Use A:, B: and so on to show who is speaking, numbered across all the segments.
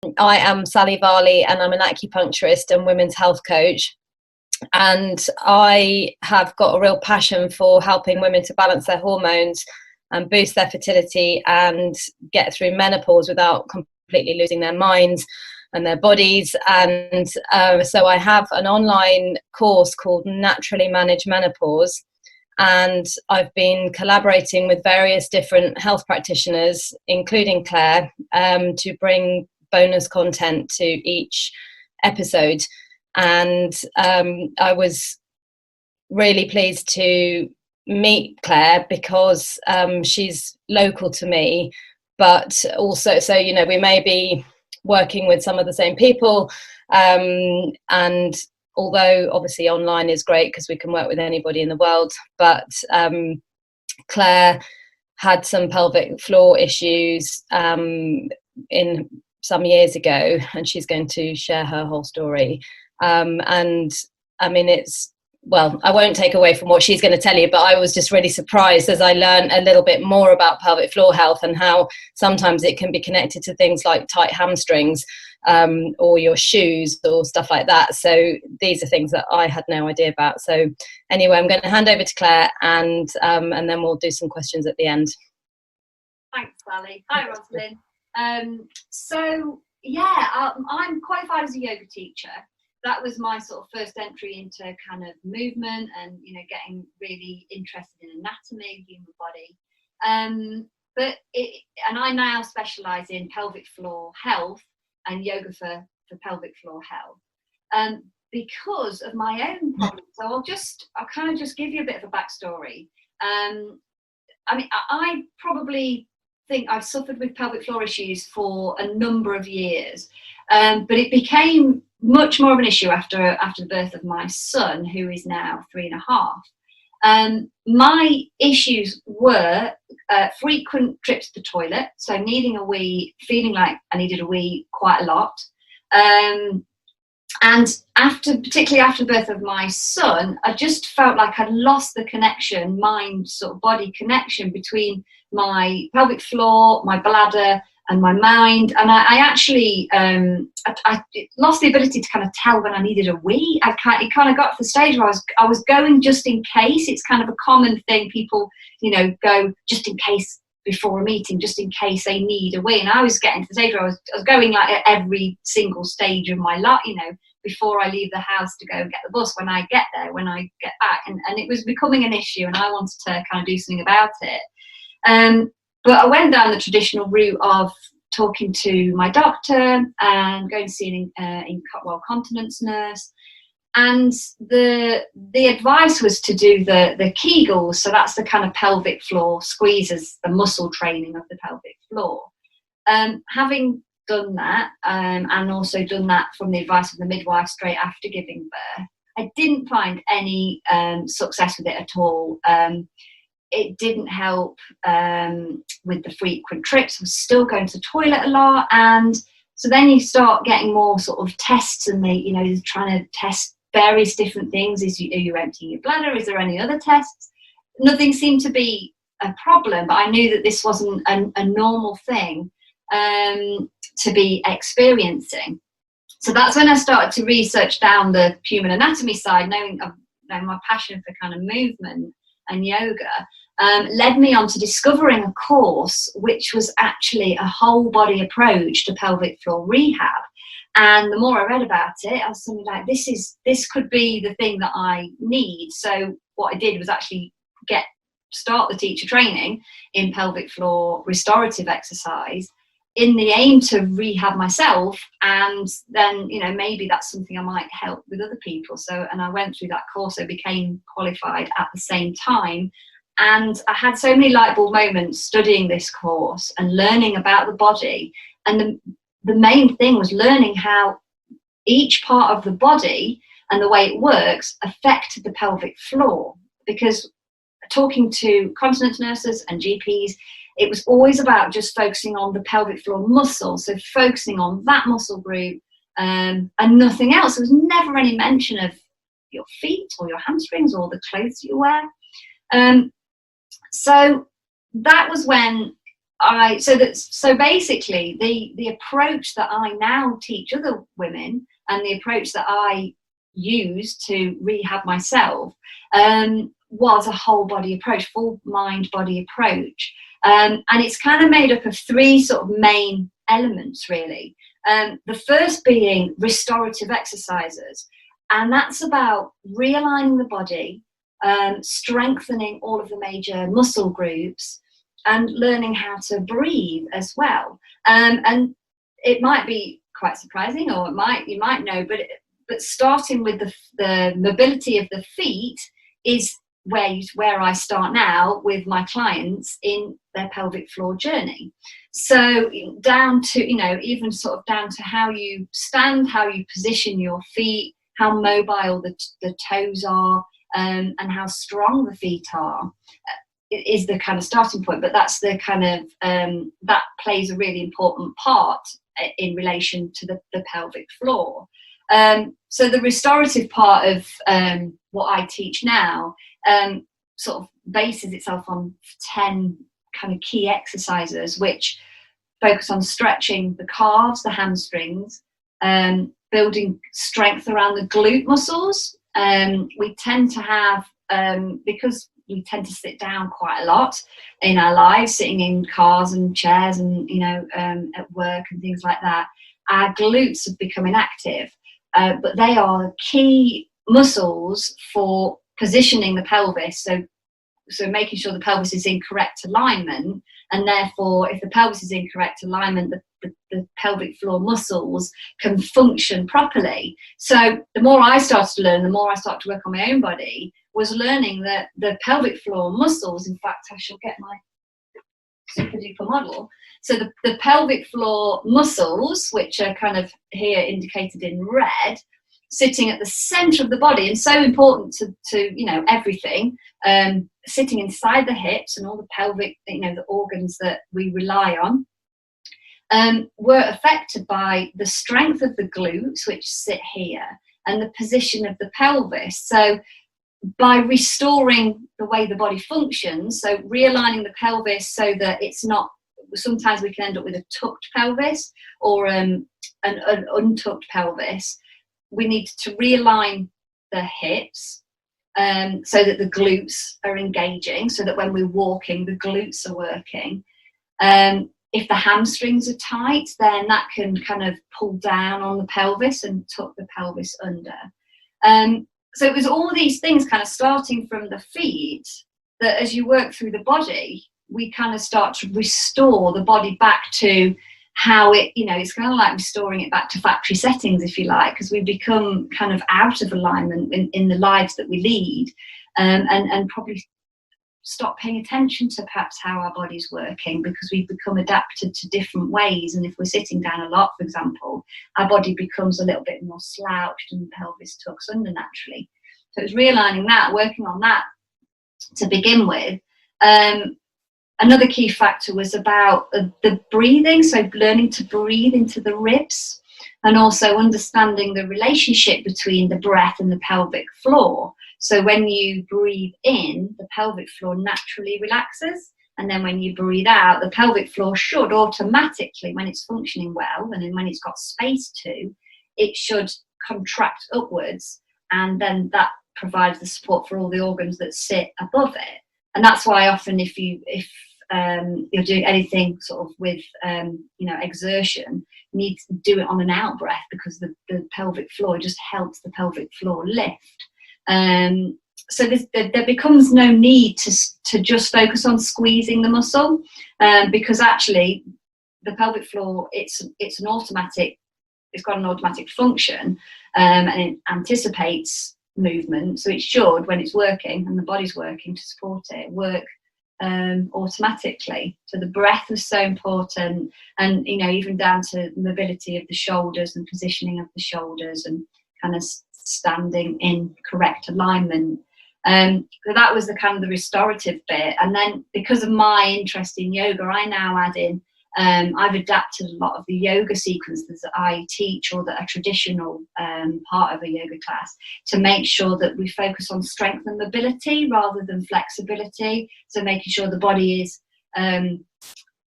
A: I am Sally Varley, and I'm an acupuncturist and women's health coach. And I have got a real passion for helping women to balance their hormones and boost their fertility and get through menopause without completely losing their minds and their bodies. And so I have an online course called Naturally Manage Menopause. And I've been collaborating with various different health practitioners, including Clare, to bring bonus content to each episode. And I was really pleased to meet Clare because she's local to me, but also, so, you know, we may be working with some of the same people, and although obviously online is great because we can work with anybody in the world, but Clare had some pelvic floor issues in some years ago, and she's going to share her whole story. And I mean, well, I won't take away from what she's going to tell you, but I was just really surprised as I learned a little bit more about pelvic floor health and how sometimes it can be connected to things like tight hamstrings, or your shoes or stuff like that. So these are things that I had no idea about. So anyway, I'm going to hand over to Clare, and then we'll do some questions at the end.
B: Thanks, Sally. Hi, Rosalind. So yeah, I'm qualified as a yoga teacher. That was my sort of first entry into kind of movement and, you know, getting really interested in anatomy, human body. And I now specialise in pelvic floor health and yoga for pelvic floor health, because of my own problems. So I'll kind of just give you a bit of a backstory. I mean, I probably think I've suffered with pelvic floor issues for a number of years, but it became much more of an issue after the birth of my son, who is now 3.5. My issues were frequent trips to the toilet, so needing a wee, feeling like I needed a wee quite a lot. And particularly after the birth of my son, I just felt like I'd lost the connection, mind sort of body connection between my pelvic floor, my bladder, and my mind. And I actually I lost the ability to kind of tell when I needed a wee. It kind of got to the stage where I was going just in case. It's kind of a common thing. People, you know, go just in case before a meeting, just in case they need a wee. And I was getting to the stage where I was going like at every single stage of my life, you know, before I leave the house to go and get the bus, when I get there, when I get back. And it was becoming an issue, and I wanted to kind of do something about it. But I went down the traditional route of talking to my doctor and going to see an continence nurse. And the advice was to do the Kegels, so that's the kind of pelvic floor squeezes, the muscle training of the pelvic floor. Having done that, and also done that from the advice of the midwife straight after giving birth, I didn't find any success with it at all. It didn't help with the frequent trips. I was still going to the toilet a lot. And so then you start getting more sort of tests, and they're trying to test various different things. Are you emptying your bladder? Is there any other tests? Nothing seemed to be a problem, but I knew that this wasn't a normal thing to be experiencing. So that's when I started to research down the human anatomy side, knowing my passion for kind of movement and yoga. Led me on to discovering a course which was actually a whole body approach to pelvic floor rehab. And the more I read about it, I was something like, this could be the thing that I need. So what I did was actually start the teacher training in pelvic floor restorative exercise, in the aim to rehab myself, and then, you know, maybe that's something I might help with other people. And I went through that course, I became qualified at the same time. And I had so many light bulb moments studying this course and learning about the body. And the main thing was learning how each part of the body and the way it works affected the pelvic floor. Because talking to continence nurses and GPs, it was always about just focusing on the pelvic floor muscle. So focusing on that muscle group and nothing else. There was never any mention of your feet or your hamstrings or the clothes you wear. So that was when So basically the approach that I now teach other women, and the approach that I use to rehab myself, was a whole body approach, full mind body approach. And it's kind of made up of three sort of main elements, really. The first being restorative exercises, and that's about realigning the body, strengthening all of the major muscle groups, and learning how to breathe as well. And it might be quite surprising, or you might know, but starting with the mobility of the feet is where I start now with my clients in their pelvic floor journey. So down to, even sort of down to how you stand, how you position your feet, how mobile the toes are, and how strong the feet are, is the kind of starting point. But that's the kind of, that plays a really important part in relation to the pelvic floor. So the restorative part of what I teach now sort of bases itself on 10 kind of key exercises, which focus on stretching the calves, the hamstrings, building strength around the glute muscles. We tend to have, because we tend to sit down quite a lot in our lives, sitting in cars and chairs and, at work and things like that, our glutes have become inactive. But they are key muscles for positioning the pelvis, so making sure the pelvis is in correct alignment, and therefore if the pelvis is in correct alignment, the pelvic floor muscles can function properly. So the more I started to learn, the more I started to work on my own body, was learning that the pelvic floor muscles, in fact I shall get my super duper model. So the pelvic floor muscles, which are kind of here indicated in red, sitting at the center of the body, and so important to everything, sitting inside the hips and all the pelvic, the organs that we rely on, were affected by the strength of the glutes, which sit here, and the position of the pelvis. So by restoring the way the body functions, so realigning the pelvis so that it's not, sometimes we can end up with a tucked pelvis or an untucked pelvis. We need to realign the hips so that the glutes are engaging, so that when we're walking, the glutes are working. If the hamstrings are tight, then that can kind of pull down on the pelvis and tuck the pelvis under. So it was all these things kind of starting from the feet, that as you work through the body, we kind of start to restore the body back to how it, it's kind of like restoring it back to factory settings, if you like, because we become kind of out of alignment in the lives that we lead, and probably stop paying attention to perhaps how our body's working, because we've become adapted to different ways. And if we're sitting down a lot, for example, our body becomes a little bit more slouched and the pelvis tucks under naturally. So it's realigning that, working on that to begin with. Another key factor was about the breathing, so learning to breathe into the ribs, and also understanding the relationship between the breath and the pelvic floor. So when you breathe in, the pelvic floor naturally relaxes, and then when you breathe out, the pelvic floor should automatically, when it's functioning well, and then when it's got space to, it should contract upwards, and then that provides the support for all the organs that sit above it. And that's why often if you're doing anything sort of with exertion, you need to do it on an out breath, because the pelvic floor just helps the pelvic floor lift. So there becomes no need to just focus on squeezing the muscle, because actually the pelvic floor, it's an automatic, it's got an automatic function, and it anticipates movement, so it should, when it's working and the body's working to support it, work automatically. So the breath was so important, and even down to mobility of the shoulders and positioning of the shoulders and kind of standing in correct alignment. So that was the kind of the restorative bit. And then because of my interest in yoga, I now add in, I've adapted a lot of the yoga sequences that I teach, or that are traditional part of a yoga class, to make sure that we focus on strength and mobility rather than flexibility. So making sure the body is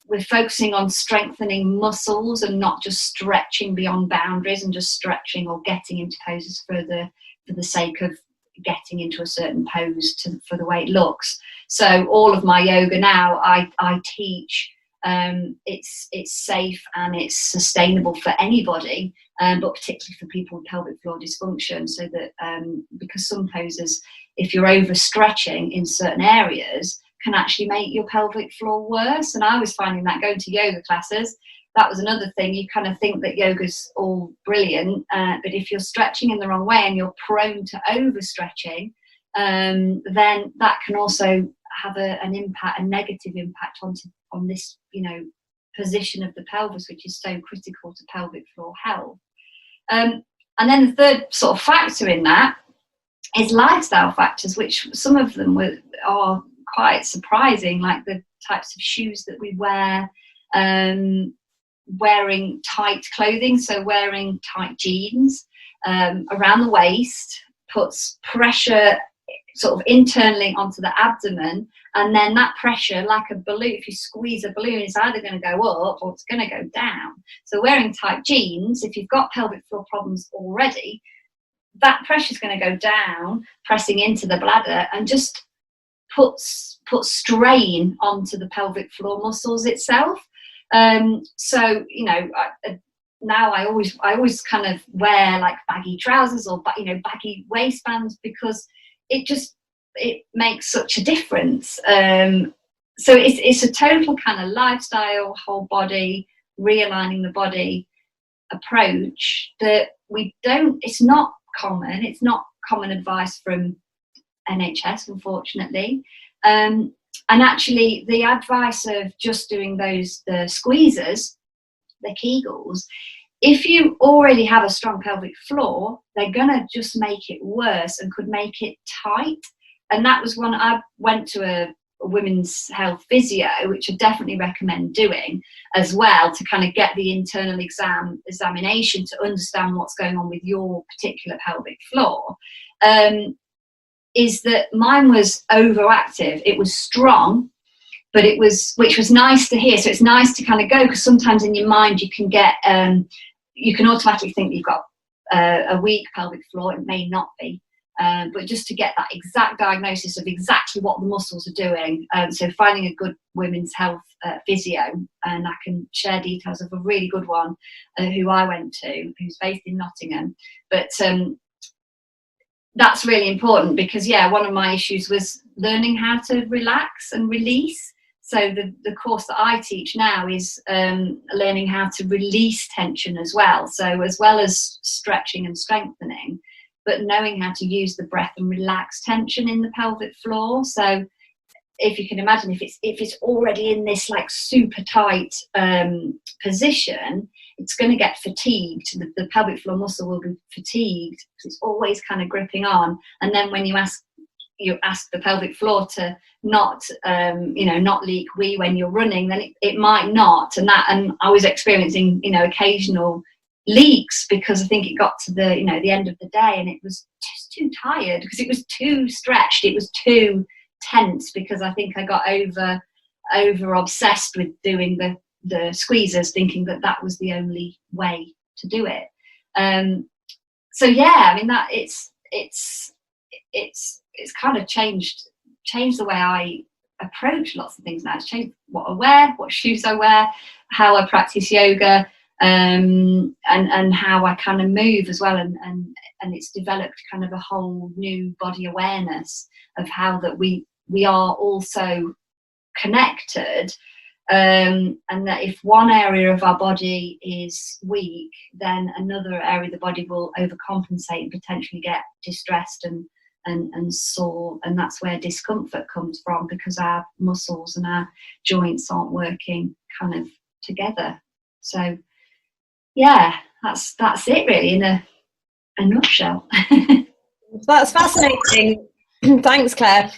B: we're focusing on strengthening muscles and not just stretching beyond boundaries and just stretching or getting into poses for the sake of getting into a certain pose for the way it looks. So all of my yoga now, I teach, it's safe and it's sustainable for anybody, but particularly for people with pelvic floor dysfunction, so that because some poses, if you're overstretching in certain areas, can actually make your pelvic floor worse. And I was finding that going to yoga classes, that was another thing. You kind of think that yoga's all brilliant, but if you're stretching in the wrong way and you're prone to overstretching, then that can also have a negative impact on this, position of the pelvis, which is so critical to pelvic floor health. And then the third sort of factor in that is lifestyle factors, which some of them are quite surprising, like the types of shoes that we wear, wearing tight clothing, so wearing tight jeans around the waist puts pressure sort of internally onto the abdomen, and then that pressure, like a balloon, if you squeeze a balloon, it's either going to go up or it's going to go down. So wearing tight jeans, if you've got pelvic floor problems already, that pressure is going to go down, pressing into the bladder, and just put strain onto the pelvic floor muscles itself. So now I always kind of wear like baggy trousers or baggy waistbands, because it makes such a difference. So it's a total kind of lifestyle, whole body, realigning the body approach that it's not common advice from NHS, unfortunately. And actually the advice of just doing the squeezers, the Kegels, if you already have a strong pelvic floor, they're going to just make it worse and could make it tight. And that was one. I went to a women's health physio, which I definitely recommend doing as well, to kind of get the internal examination to understand what's going on with your particular pelvic floor. Is that mine was overactive. It was strong, but which was nice to hear. So it's nice to kind of go, because sometimes in your mind you can get, you can automatically think you've got a weak pelvic floor. It may not be, but just to get that exact diagnosis of exactly what the muscles are doing. So finding a good women's health physio, and I can share details of a really good one who I went to, who's based in Nottingham. But that's really important, because one of my issues was learning how to relax and release. So the course that I teach now is learning how to release tension as well. So as well as stretching and strengthening, but knowing how to use the breath and relax tension in the pelvic floor. So if you can imagine, if it's already in this like super tight position, it's going to get fatigued. The pelvic floor muscle will be fatigued because it's always kind of gripping on. And then when you ask the pelvic floor to not leak wee when you're running, then it might not. And I was experiencing occasional leaks, because I think it got to the end of the day and it was just too tired, because it was too stretched, it was too tense, because I think I got over obsessed with doing the squeezers, thinking that was the only way to do it. So that it's kind of changed the way I approach lots of things now. It's changed what I wear, what shoes I wear, how I practice yoga, and how I kind of move as well, and it's developed kind of a whole new body awareness of how that we are also connected, and that if one area of our body is weak, then another area of the body will overcompensate and potentially get distressed and sore, and that's where discomfort comes from, because our muscles and our joints aren't working kind of together. So that's it really in a nutshell.
A: That's fascinating. Thanks, Claire.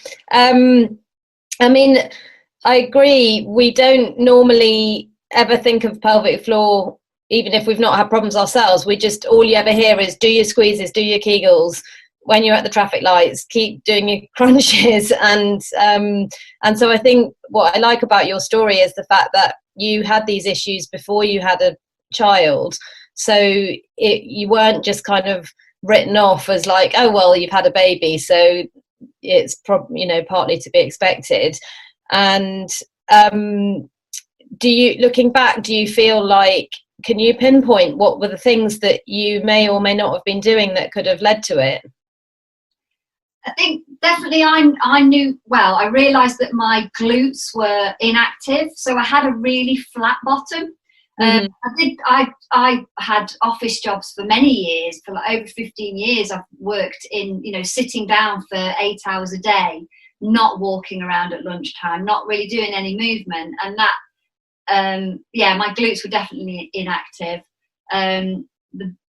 A: I agree. We don't normally ever think of pelvic floor, even if we've not had problems ourselves. All you ever hear is do your squeezes, do your Kegels. When you're at the traffic lights, keep doing your crunches. And so I think what I like about your story is the fact that you had these issues before you had a child, so you weren't just kind of written off as like, oh well, you've had a baby, so it's partly to be expected. And looking back, do you feel like, can you pinpoint what were the things that you may or may not have been doing that could have led to it?
B: I think definitely I knew, well, I realised that my glutes were inactive, so I had a really flat bottom. I had office jobs for many years, for like over 15 years. I've worked in, sitting down for 8 hours a day, not walking around at lunchtime, not really doing any movement, and that my glutes were definitely inactive.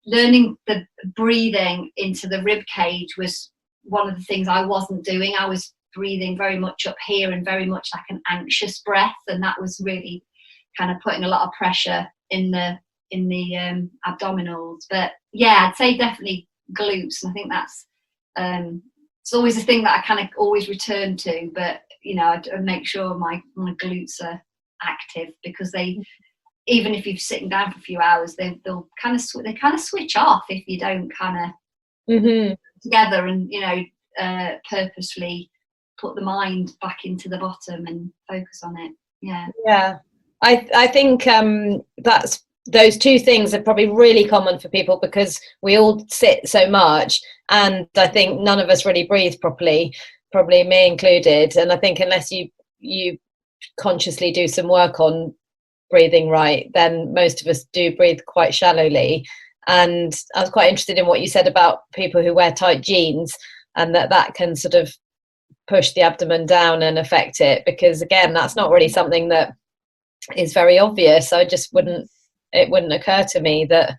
B: Learning the breathing into the rib cage was one of the things I wasn't doing. I was breathing very much up here and very much like an anxious breath, and that was really kind of putting a lot of pressure in the abdominals. But yeah, I'd say definitely glutes, and I think that's it's always a thing that I kind of always return to. But I make sure my glutes are active, because they, even if you're sitting down for a few hours, they'll kind of switch off if you don't kind of together and purposely put the mind back into the bottom and focus on it. Yeah.
A: I think that's, those two things are probably really common for people, because we all sit so much, and I think none of us really breathe properly, probably me included. And I think unless you consciously do some work on breathing right, then most of us do breathe quite shallowly. And I was quite interested in what you said about people who wear tight jeans, and that can sort of push the abdomen down and affect it, because again, that's not really something that is very obvious. It wouldn't occur to me that,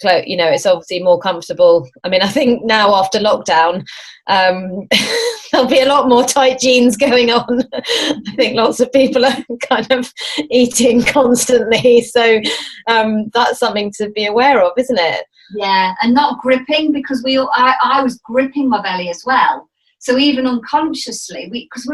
A: it's obviously more comfortable. I mean, I think now after lockdown, there'll be a lot more tight jeans going on. I think lots of people are kind of eating constantly, so that's something to be aware of, isn't it?
B: Yeah, and not gripping, because I was gripping my belly as well. So even unconsciously, because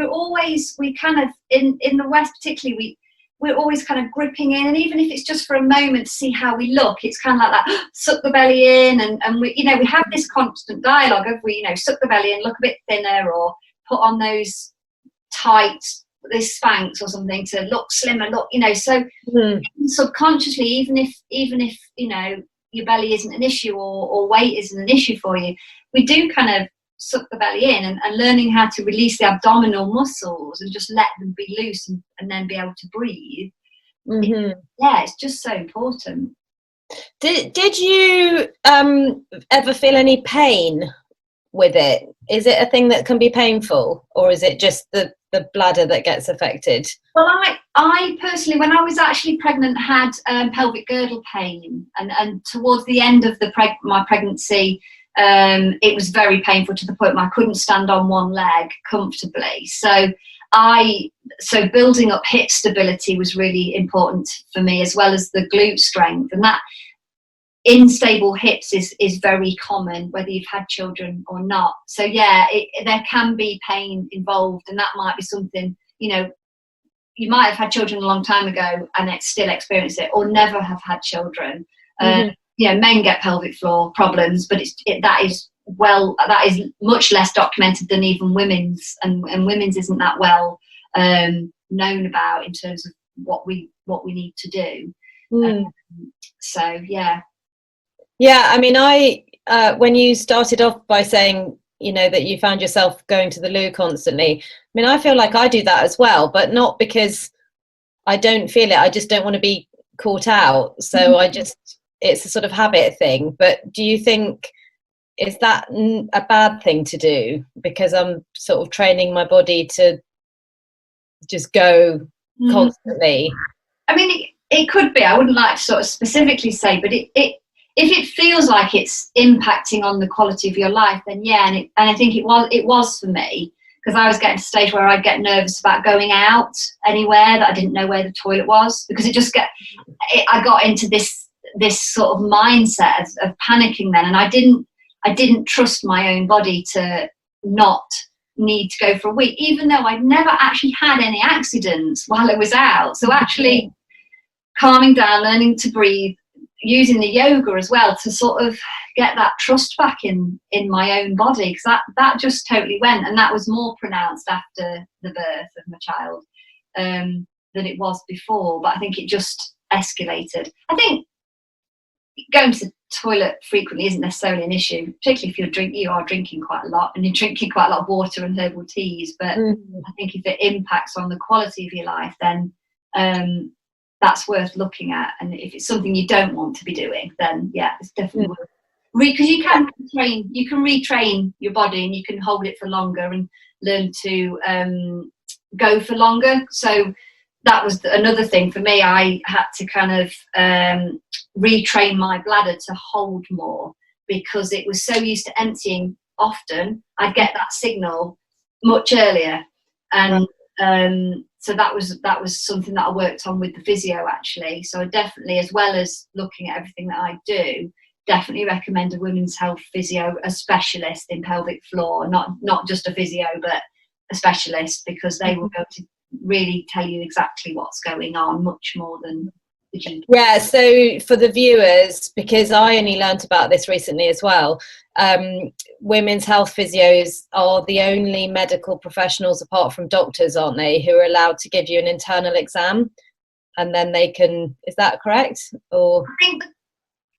B: we kind of in the West particularly, we're always kind of gripping in, and even if it's just for a moment to see how we look, it's kind of like that, suck the belly in, and we have this constant dialogue of suck the belly in, look a bit thinner, or put on those tight, this Spanx or something to look slimmer, so subconsciously, even if your belly isn't an issue, or weight isn't an issue for you, we do kind of suck the belly in, and learning how to release the abdominal muscles and just let them be loose, and then be able to breathe. It's just so important.
A: Did you ever feel any pain with it? Is it a thing that can be painful, or is it just the bladder that gets affected?
B: Well, I personally, when I was actually pregnant, had pelvic girdle pain, and towards the end of my pregnancy, it was very painful, to the point where I couldn't stand on one leg comfortably. So building up hip stability was really important for me, as well as the glute strength, and that unstable hips is very common, whether you've had children or not. So there can be pain involved, and that might be something, you might have had children a long time ago and still experience it, or never have had children. Men get pelvic floor problems, but that is much less documented than even women's, and women's isn't that well known about in terms of what we need to do. I mean, when you started off by saying that you found yourself going to the loo constantly, I mean, I feel like I do that as well, but not because I don't feel it, I just don't want to be caught out, so it's a sort of habit thing. But do you think, is that a bad thing to do, because I'm sort of training my body to just go constantly? I mean, it could be. I wouldn't like to sort of specifically say, but if it feels like it's impacting on the quality of your life, then and I think it was for me, because I was getting to a stage where I'd get nervous about going out anywhere that I didn't know where the toilet was, because I got into this sort of mindset of panicking then, and I didn't trust my own body to not need to go for a week, even though I'd never actually had any accidents while I was out. So actually calming down, learning to breathe, using the yoga as well to sort of get that trust back in my own body, because that just totally went, and that was more pronounced after the birth of my child than it was before. But I think it just escalated. I think going to the toilet frequently isn't necessarily an issue, particularly if you are drinking quite a lot, and you're drinking quite a lot of water and herbal teas. But I think if it impacts on the quality of your life, then that's worth looking at. And if it's something you don't want to be doing, then yeah, it's definitely worth. Because you can retrain your body, and you can hold it for longer and learn to go for longer. So that was another thing for me. I had to kind of retrain my bladder to hold more, because it was so used to emptying often. I'd get that signal much earlier, and so that was something that I worked on with the physio, actually. So I definitely, as well as looking at everything that I do, definitely recommend a women's health physio, a specialist in pelvic floor, not just a physio, but a specialist, because they will go to really tell you exactly what's going on, much more than the GP.
A: Yeah, so for the viewers, because I only learnt about this recently as well, women's health physios are the only medical professionals, apart from doctors, aren't they, who are allowed to give you an internal exam, and then they can, is that correct? Or
B: I think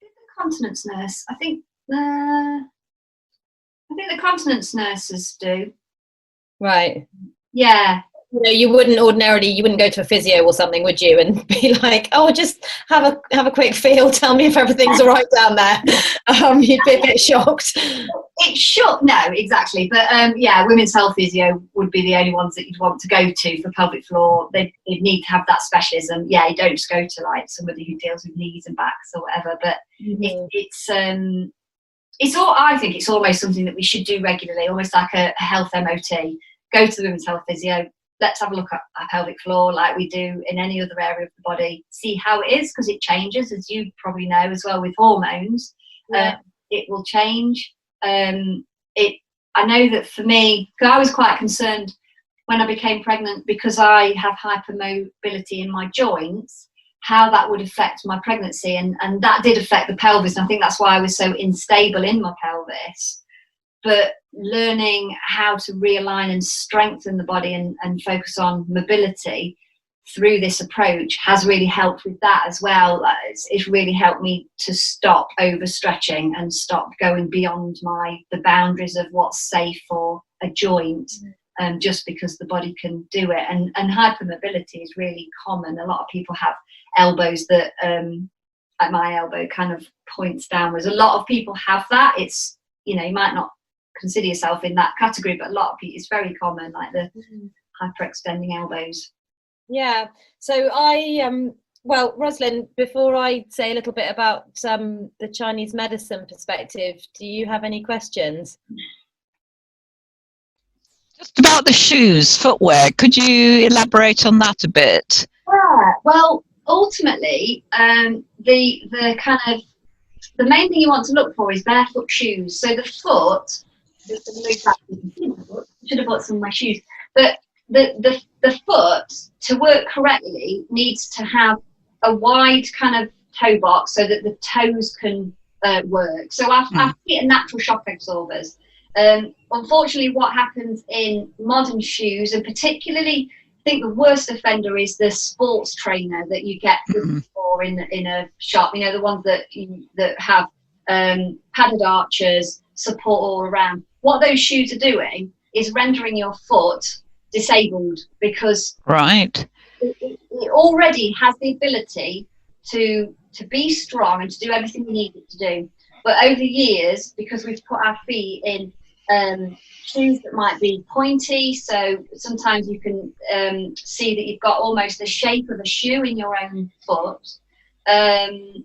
B: the continence nurse, I think the continence nurses do.
A: Right.
B: Yeah.
A: You wouldn't go to a physio or something, would you, and be like, oh, just have a quick feel, tell me if everything's all right down there. You'd be a bit shocked.
B: It should, no, exactly. But yeah, women's health physio would be the only ones that you'd want to go to for pelvic floor. They'd need to have that specialism. Yeah, you don't just go to like somebody who deals with knees and backs or whatever. But it's all, I think it's almost something that we should do regularly, almost like a health MOT. Go to the women's health physio. Let's have a look at our pelvic floor like we do in any other area of the body. See how it is, because it changes, as you probably know as well, with hormones.
A: Yeah.
B: It will change. I know that for me, because I was quite concerned when I became pregnant, because I have hypermobility in my joints, how that would affect my pregnancy, and that did affect the pelvis, and I think that's why I was so unstable in my pelvis. But learning how to realign and strengthen the body and focus on mobility through this approach has really helped with that as well. It's really helped me to stop overstretching and stop going beyond the boundaries of what's safe for a joint, just because the body can do it. And hypermobility is really common. A lot of people have elbows that, like my elbow kind of points downwards. A lot of people have that. It's, you might not consider yourself in that category, but a lot of people, it's very common, like the hyperextending elbows.
A: Yeah. So well, Rosalind, before I say a little bit about the Chinese medicine perspective, do you have any questions?
C: Just about the shoes, footwear, could you elaborate on that a bit?
B: Yeah, well, ultimately, the kind of the main thing you want to look for is barefoot shoes. So the foot, I should have bought some of my shoes, but the foot, to work correctly, needs to have a wide kind of toe box so that the toes can work. So our feet are natural shock absorbers. Unfortunately, what happens in modern shoes, and particularly, I think the worst offender is the sports trainer that you get for in a shop. The ones that have padded arches, support all around. What those shoes are doing is rendering your foot disabled, because it already has the ability to be strong and to do everything we need it to do. But over the years, because we've put our feet in shoes that might be pointy, so sometimes you can see that you've got almost the shape of a shoe in your own foot, and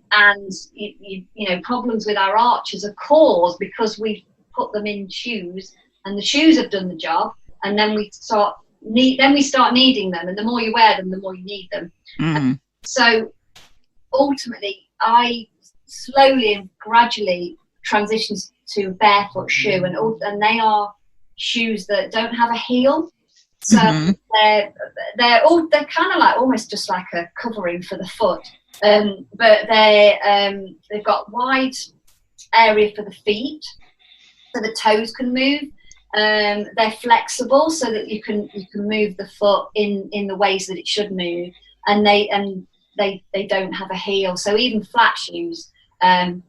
B: problems with our arches are caused because we've put them in shoes, and the shoes have done the job, and then we start needing them, and the more you wear them, the more you need them. So ultimately, I slowly and gradually transitioned to barefoot shoe, and they are shoes that don't have a heel. So they're kind of like almost just like a covering for the foot, but they've got wide area for the feet, so the toes can move. They're flexible so that you can move the foot in the ways that it should move, and they don't have a heel. So even flat shoes, there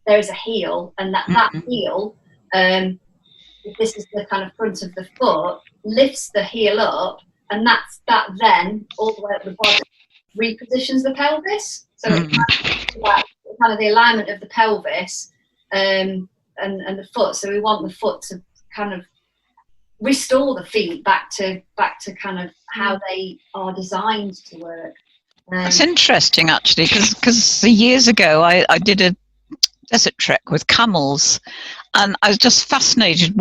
B: is a heel, and that heel, this is the kind of front of the foot, lifts the heel up, and that then all the way up the body repositions the pelvis. So it's kind of the alignment of the pelvis and the foot. So we want the foot to kind of restore the feet back to kind of how they are designed to work.
C: That's interesting, actually, because years ago I did a desert trek with camels, and I was just fascinated.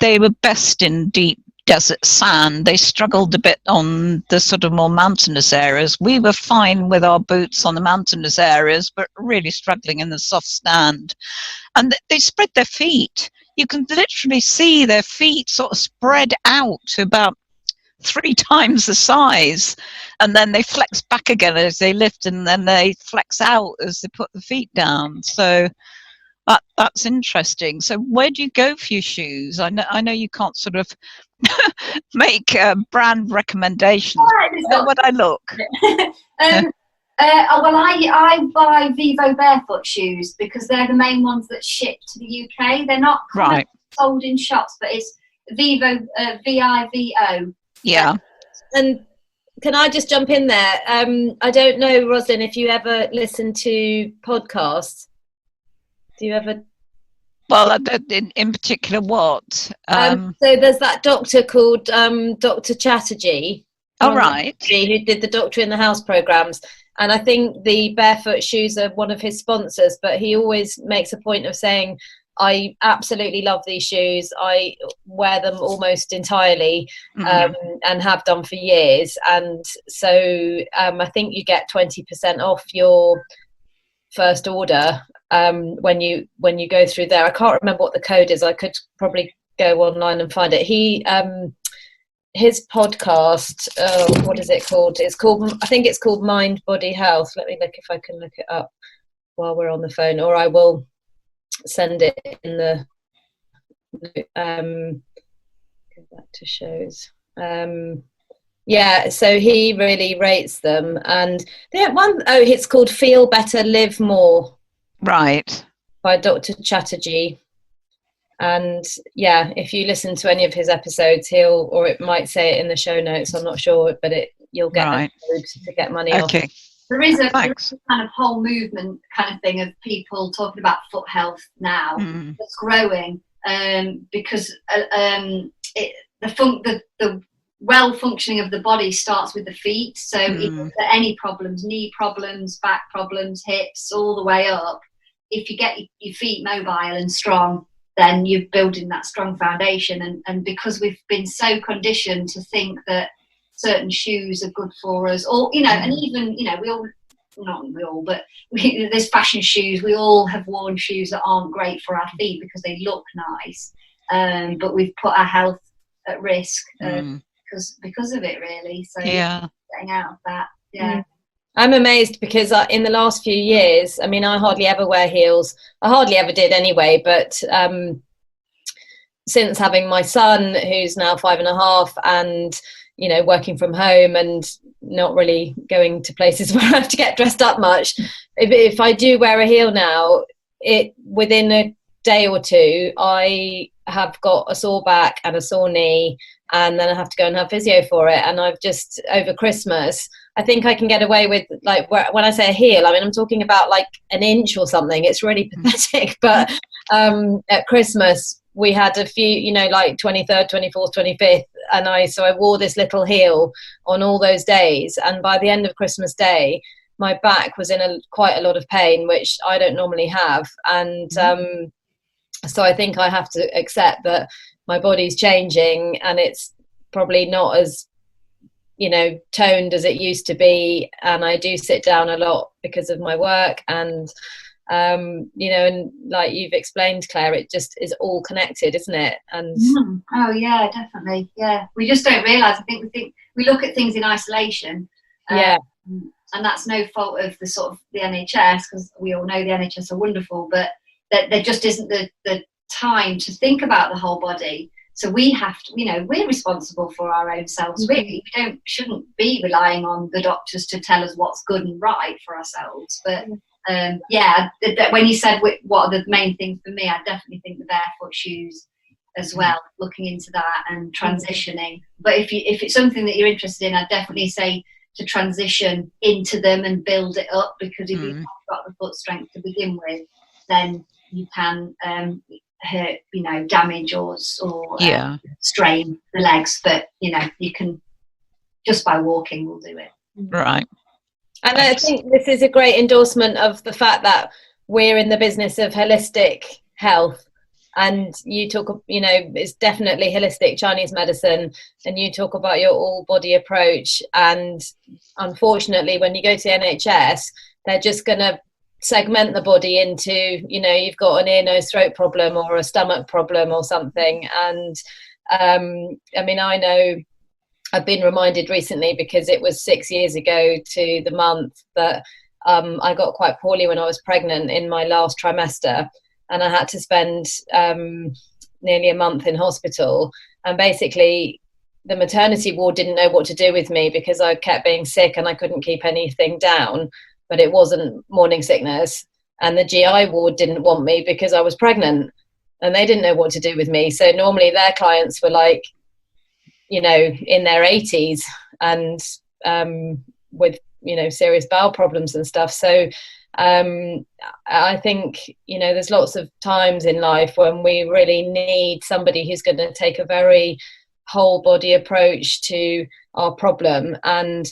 C: They were best in deep desert sand. They struggled a bit on the sort of more mountainous areas. We were fine with our boots on the mountainous areas, but really struggling in the soft sand. And they spread their feet. You can literally see their feet sort of spread out to about 3 times the size, and then they flex back again as they lift, and then they flex out as they put the feet down. So that's interesting. So where do you go for your shoes? I know you can't sort of make brand recommendations. Where would I look?
B: Well, I buy Vivo barefoot shoes because they're the main ones that ship to the UK. They're not sold in shops, but it's Vivo, VIVO.
C: Yeah.
A: And can I just jump in there? I don't know, Roslyn, if you ever listen to podcasts. Do you ever?
C: Well, in particular, what?
A: So there's that doctor called Dr. Chatterjee.
C: Oh, right.
A: Who did the Doctor in the House programmes. And I think the barefoot shoes are one of his sponsors, but he always makes a point of saying, I absolutely love these shoes. I wear them almost entirely and have done for years. And so I think you get 20% off your first order when you go through there. I can't remember what the code is. I could probably go online and find it. His podcast, what is it called? I think it's called Mind Body Health. Let me look if I can look it up while we're on the phone, or I will send it in the go back to shows. So he really rates them, and it's called Feel Better, Live More,
C: right,
A: by Dr. Chatterjee. And if you listen to any of his episodes, or it might say it in the show notes, I'm not sure, but you'll get a code to get money off.
B: There is a kind of whole movement kind of thing of people talking about foot health now that's growing because the well functioning of the body starts with the feet. So if there are any problems, knee problems, back problems, hips, all the way up, if you get your feet mobile and strong, then you're building that strong foundation. And because we've been so conditioned to think that certain shoes are good for us, or and even we all, not we all, but there's fashion shoes. We all have worn shoes that aren't great for our feet because they look nice, but we've put our health at risk because of it, really. So getting out of that,
A: I'm amazed because in the last few years, I mean, I hardly ever wear heels. I hardly ever did anyway, but since having my son, who's now 5.5, and working from home and not really going to places where I have to get dressed up much, if I do wear a heel now, within a day or two, I have got a sore back and a sore knee, and then I have to go and have physio for it. And I've just, over Christmas, I think I can get away with, like, when I say a heel, I mean, I'm talking about like an inch or something. It's really pathetic. But at Christmas, we had a few, like 23rd, 24th, 25th. And I wore this little heel on all those days. And by the end of Christmas Day, my back was in quite a lot of pain, which I don't normally have. And so I think I have to accept that my body's changing, and it's probably not as toned as it used to be, and I do sit down a lot because of my work, and You know, and like you've explained, Claire, it just is all connected, isn't it? And
B: oh yeah, definitely, yeah. We just don't realise. I think we look at things in isolation,
A: yeah,
B: and that's no fault of the sort of the NHS, because we all know the NHS are wonderful, but there just isn't the time to think about the whole body. So we have to, you know, we're responsible for our own selves. Really, we shouldn't be relying on the doctors to tell us what's good and right for ourselves. But yeah, when you said what are the main things for me, I definitely think the barefoot shoes as well, looking into that and transitioning. But if it's something that you're interested in, I'd definitely say to transition into them and build it up, because if you've got the foot strength to begin with, then you can hurt, you know, damage or strain the legs. But you know, you can, just by walking will do it.
C: Right.
A: And I think this is a great endorsement of the fact that we're in the business of holistic health. And you talk, you know, it's definitely holistic Chinese medicine, and you talk about your all body approach. And unfortunately, when you go to the NHS, they're just going to segment the body into, you know, you've got an ear, nose, throat problem or a stomach problem or something. And I mean, I know I've been reminded recently, because it was 6 years ago to the month that I got quite poorly when I was pregnant in my last trimester, and I had to spend nearly a month in hospital. And basically the maternity ward didn't know what to do with me, because I kept being sick and I couldn't keep anything down, but it wasn't morning sickness. And the GI ward didn't want me because I was pregnant, and they didn't know what to do with me. So normally their clients were like, you know, in their 80s and with, you know, serious bowel problems and stuff. So I think, you know, there's lots of times in life when we really need somebody who's going to take a very whole body approach to our problem, and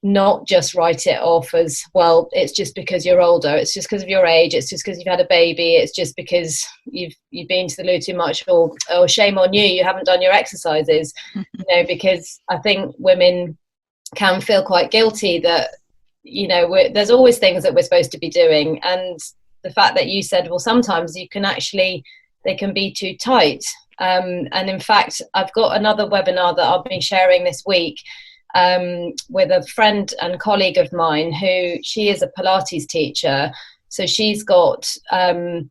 A: not just write it off as, well, it's just because you're older, it's just because of your age, it's just because you've had a baby, it's just because you've been to the loo too much, or shame on you, you haven't done your exercises. You know, because I think women can feel quite guilty that, you know, there's always things that we're supposed to be doing. And the fact that you said, well, sometimes you can actually, they can be too tight. And in fact, I've got another webinar that I'll be sharing this week with a friend and colleague of mine, who, she is a Pilates teacher. So she's got a,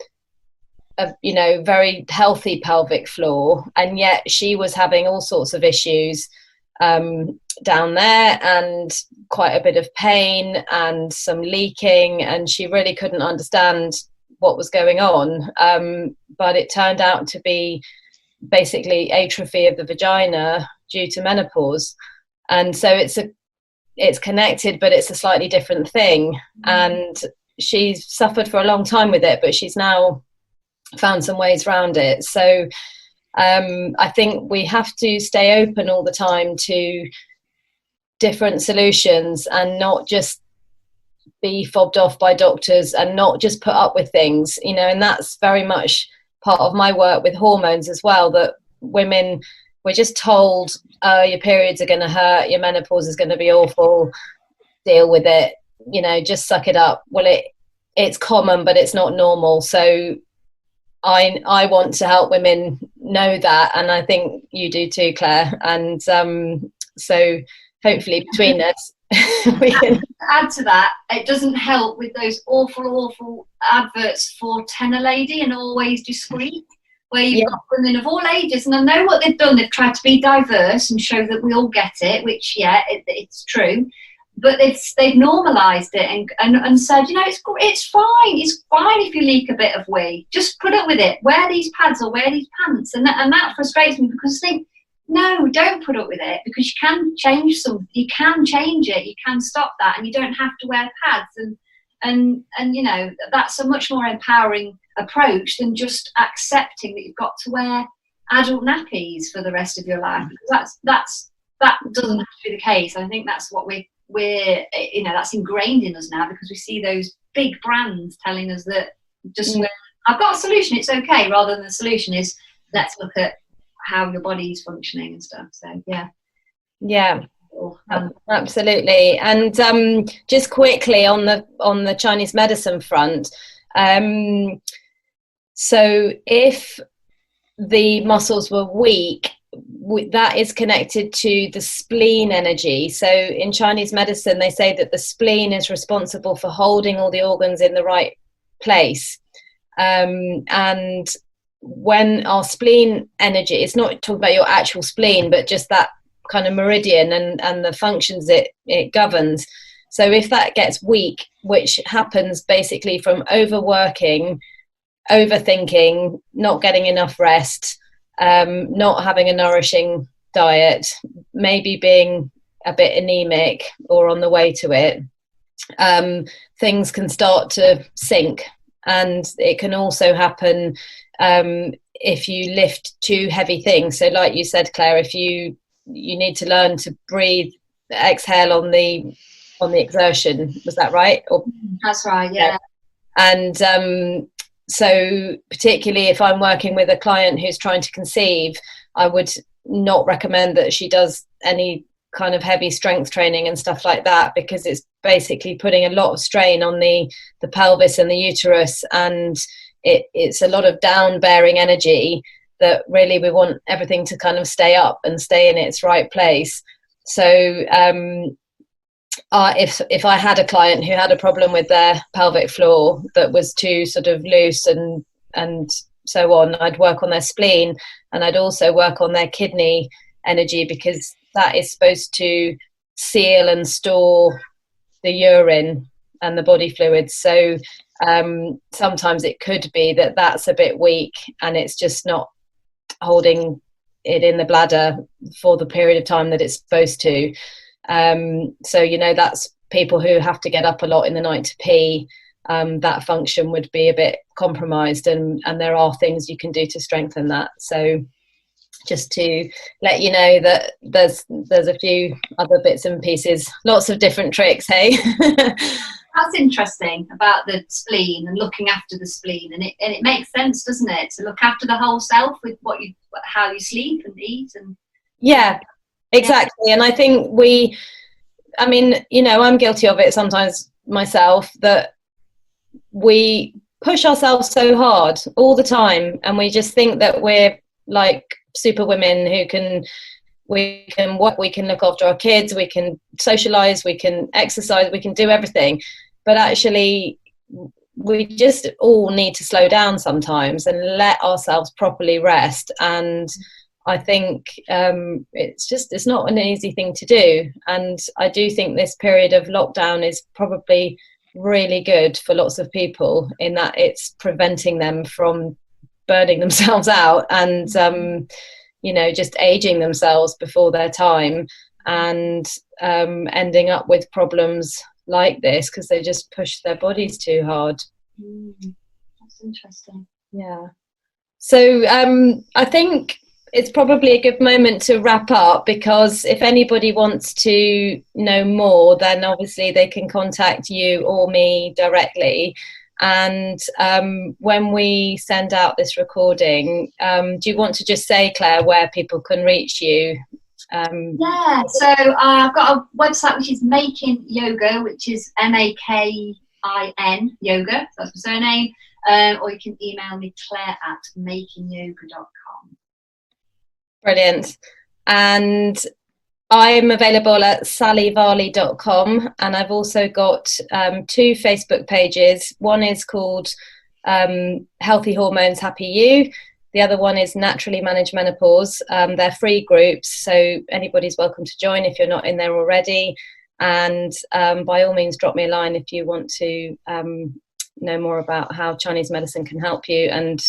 A: you know, very healthy pelvic floor, and yet she was having all sorts of issues down there, and quite a bit of pain and some leaking, and she really couldn't understand what was going on. But it turned out to be basically atrophy of the vagina due to menopause. And so it's connected, but it's a slightly different thing. And she's suffered for a long time with it, but she's now found some ways around it. So I think we have to stay open all the time to different solutions, and not just be fobbed off by doctors, and not just put up with things, you know. And that's very much part of my work with hormones as well, that women, we're just told, your periods are going to hurt, your menopause is going to be awful, deal with it, you know, just suck it up. Well, it's common, but it's not normal. So I want to help women know that, and I think you do too, Claire. And so hopefully between us we can
B: add to that. It doesn't help with those awful adverts for Tenor Lady and Always Discreet, where you've got women of all ages, and I know what they've done. They've tried to be diverse and show that we all get it, which it's true, but they've normalised it and said, you know, it's fine if you leak a bit of wee, just put up with it, wear these pads or wear these pants. And that frustrates me, because I think, no, don't put up with it, because you can change something, you can change it, you can stop that, and you don't have to wear pads. And you know, that's a much more empowering approach than just accepting that you've got to wear adult nappies for the rest of your life, because that doesn't have to be the case. I think that's what we're you know, that's ingrained in us now, because we see those big brands telling us that just I've got a solution, it's okay, rather than the solution is, let's look at how your body's functioning and stuff. So yeah,
A: absolutely. And just quickly on the Chinese medicine front, So if the muscles were weak, that is connected to the spleen energy. So in Chinese medicine, they say that the spleen is responsible for holding all the organs in the right place. And when our spleen energy, it's not talking about your actual spleen, but just that kind of meridian and the functions it governs. So if that gets weak, which happens basically from overworking, overthinking, not getting enough rest, not having a nourishing diet, maybe being a bit anemic or on the way to it, things can start to sink. And it can also happen if you lift too heavy things. So like you said, Claire, if you need to learn to breathe, exhale on the exertion. Was that right?
B: That's right, yeah.
A: And so particularly if I'm working with a client who's trying to conceive, I would not recommend that she does any kind of heavy strength training and stuff like that, because it's basically putting a lot of strain on the pelvis and the uterus, and it's a lot of down bearing energy that really we want everything to kind of stay up and stay in its right place. So if I had a client who had a problem with their pelvic floor that was too sort of loose and so on, I'd work on their spleen, and I'd also work on their kidney energy, because that is supposed to seal and store the urine and the body fluids. So sometimes it could be that that's a bit weak and it's just not holding it in the bladder for the period of time that it's supposed to. So, you know, that's people who have to get up a lot in the night to pee. That function would be a bit compromised, and there are things you can do to strengthen that. So just to let you know that there's a few other bits and pieces, lots of different tricks, hey.
B: That's interesting about the spleen and looking after the spleen, and it makes sense, doesn't it, to look after the whole self with how you sleep and eat. And
A: yeah, exactly. And I think I mean, you know, I'm guilty of it sometimes myself, that we push ourselves so hard all the time, and we just think that we're like super women who we can work, we can look after our kids, we can socialize, we can exercise, we can do everything. But actually we just all need to slow down sometimes and let ourselves properly rest. And I think it's not an easy thing to do. And I do think this period of lockdown is probably really good for lots of people, in that it's preventing them from burning themselves out and you know, just aging themselves before their time, and ending up with problems like this because they just push their bodies too hard.
B: That's interesting.
A: Yeah. So I think it's probably a good moment to wrap up, because if anybody wants to know more, then obviously they can contact you or me directly. And when we send out this recording, do you want to just say, Claire, where people can reach you?
B: Yeah, so I've got a website which is Makin Yoga, which is MAKIN Yoga, so that's my surname, or you can email me, claire@makinyoga.com.
A: Brilliant. And I'm available at sallyvarley.com, and I've also got 2 Facebook pages. One is called Healthy Hormones, Happy You. The other one is Naturally Manage Menopause. They're free groups, so anybody's welcome to join if you're not in there already. And by all means, drop me a line if you want to know more about how Chinese medicine can help you, and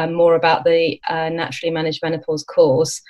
A: more about the Naturally Managed Menopause course.